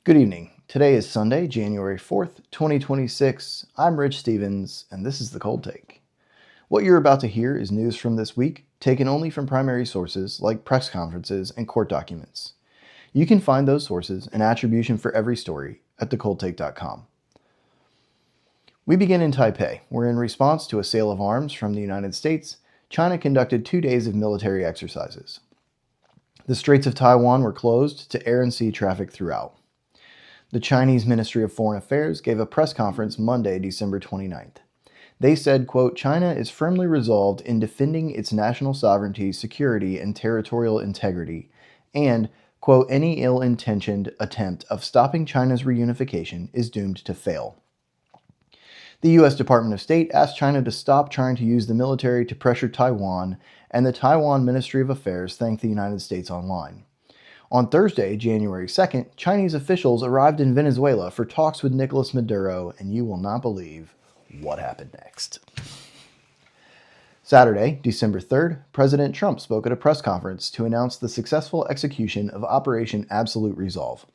Good evening. Today is Sunday, January 4th, 2026. I'm Rich Stevens, and this is the Cold Take. What you're about to hear is news from this week, taken only from primary sources like press conferences and court documents. You can find those sources and attribution for every story at thecoldtake.com. We begin in Taipei, where in response to a sale of arms from the United States, China conducted 2 days of military exercises. The Straits of Taiwan were closed to air and sea traffic throughout. The Chinese Ministry of Foreign Affairs gave a press conference Monday, December 29th. They said, quote, China is firmly resolved in defending its national sovereignty, security, and territorial integrity, and, quote, any ill-intentioned attempt of stopping China's reunification is doomed to fail. The U.S. Department of State asked China to stop trying to use the military to pressure Taiwan, and the Taiwan Ministry of Affairs thanked the United States online. On Thursday, January 2nd, Chinese officials arrived in Venezuela for talks with Nicolas Maduro, and you will not believe what happened next. Saturday, December 3rd, President Trump spoke at a press conference to announce the successful execution of Operation Absolute Resolve.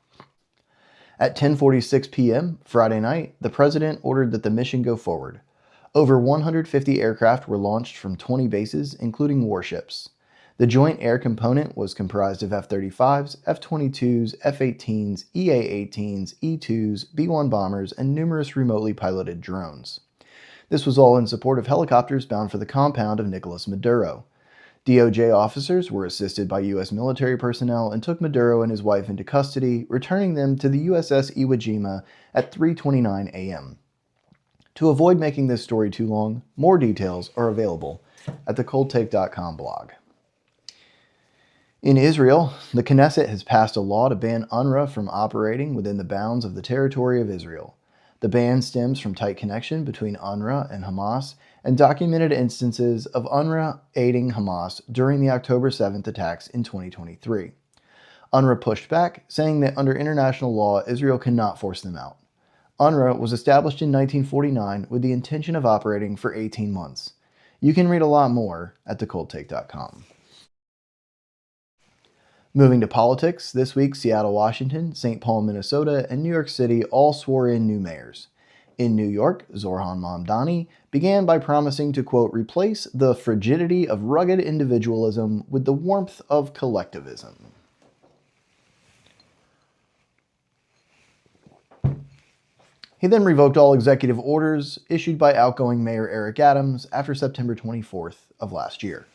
At 10:46 p.m. Friday night, the president ordered that the mission go forward. Over 150 aircraft were launched from 20 bases, including warships. The joint air component was comprised of F-35s, F-22s, F-18s, EA-18s, E-2s, B-1 bombers, and numerous remotely piloted drones. This was all in support of helicopters bound for the compound of Nicolas Maduro. DOJ officers were assisted by U.S. military personnel and took Maduro and his wife into custody, returning them to the USS Iwo Jima at 3:29 a.m. To avoid making this story too long, more details are available at thecoldtake.com blog. In Israel, the Knesset has passed a law to ban UNRWA from operating within the bounds of the territory of Israel. The ban stems from tight connection between UNRWA and Hamas and documented instances of UNRWA aiding Hamas during the October 7th attacks in 2023. UNRWA pushed back, saying that under international law, Israel cannot force them out. UNRWA was established in 1949 with the intention of operating for 18 months. You can read a lot more at thecoldtake.com. Moving to politics, this week Seattle, Washington, St. Paul, Minnesota, and New York City all swore in new mayors. In New York, Zohran Mamdani began by promising to, quote, replace the frigidity of rugged individualism with the warmth of collectivism. He then revoked all executive orders issued by outgoing Mayor Eric Adams after September 24th of last year.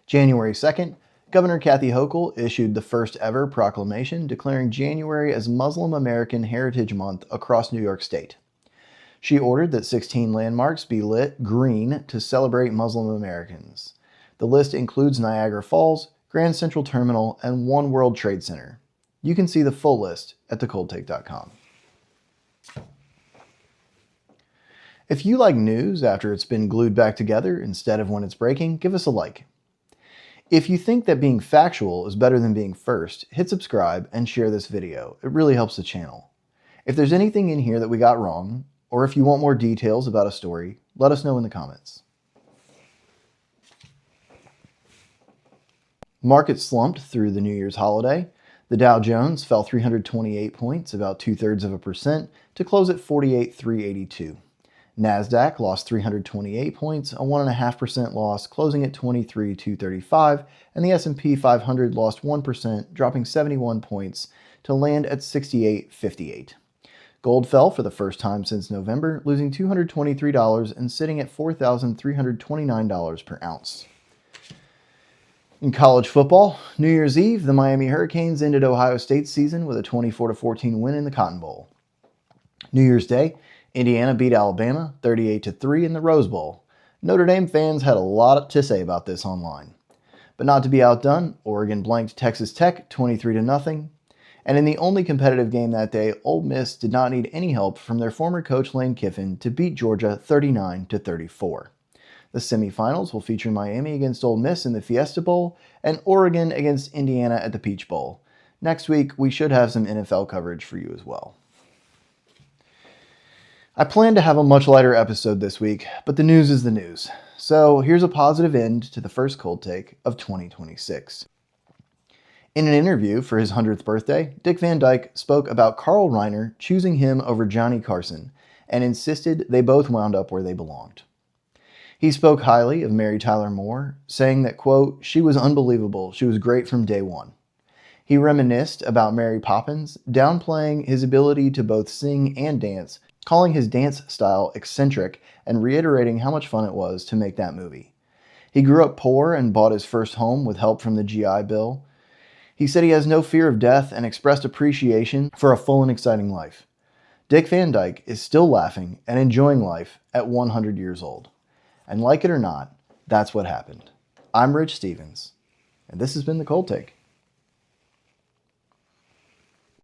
January 2nd, Governor Kathy Hochul issued the first ever proclamation declaring January as Muslim American Heritage Month across New York State. She ordered that 16 landmarks be lit green to celebrate Muslim Americans. The list includes Niagara Falls, Grand Central Terminal, and One World Trade Center. You can see the full list at thecoldtake.com. If you like news after it's been glued back together instead of when it's breaking, give us a like. If you think that being factual is better than being first, hit subscribe and share this video. It really helps the channel. If there's anything in here that we got wrong, or if you want more details about a story, let us know in the comments. Markets slumped through the New Year's holiday. The Dow Jones fell 328 points, about 2/3%, to close at 48,382. NASDAQ lost 328 points, a 1.5% loss, closing at 23,235, and the S&P 500 lost 1%, dropping 71 points to land at 68.58. Gold fell for the first time since November, losing $223 and sitting at $4,329 per ounce. In college football, New Year's Eve, the Miami Hurricanes ended Ohio State's season with a 24-14 win in the Cotton Bowl. New Year's Day, Indiana beat Alabama 38-3 in the Rose Bowl. Notre Dame fans had a lot to say about this online. But not to be outdone, Oregon blanked Texas Tech 23-0. And in the only competitive game that day, Ole Miss did not need any help from their former coach Lane Kiffin to beat Georgia 39-34. The semifinals will feature Miami against Ole Miss in the Fiesta Bowl and Oregon against Indiana at the Peach Bowl. Next week, we should have some NFL coverage for you as well. I plan to have a much lighter episode this week, but the news is the news. So here's a positive end to the first Cold Take of 2026. In an interview for his 100th birthday, Dick Van Dyke spoke about Carl Reiner choosing him over Johnny Carson and insisted they both wound up where they belonged. He spoke highly of Mary Tyler Moore, saying that, quote, "She was unbelievable. She was great from day one." He reminisced about Mary Poppins, downplaying his ability to both sing and dance, calling his dance style eccentric and reiterating how much fun it was to make that movie. He grew up poor and bought his first home with help from the GI Bill. He said he has no fear of death and expressed appreciation for a full and exciting life. Dick Van Dyke is still laughing and enjoying life at 100 years old. And like it or not, that's what happened. I'm Rich Stevens, and this has been The Cold Take.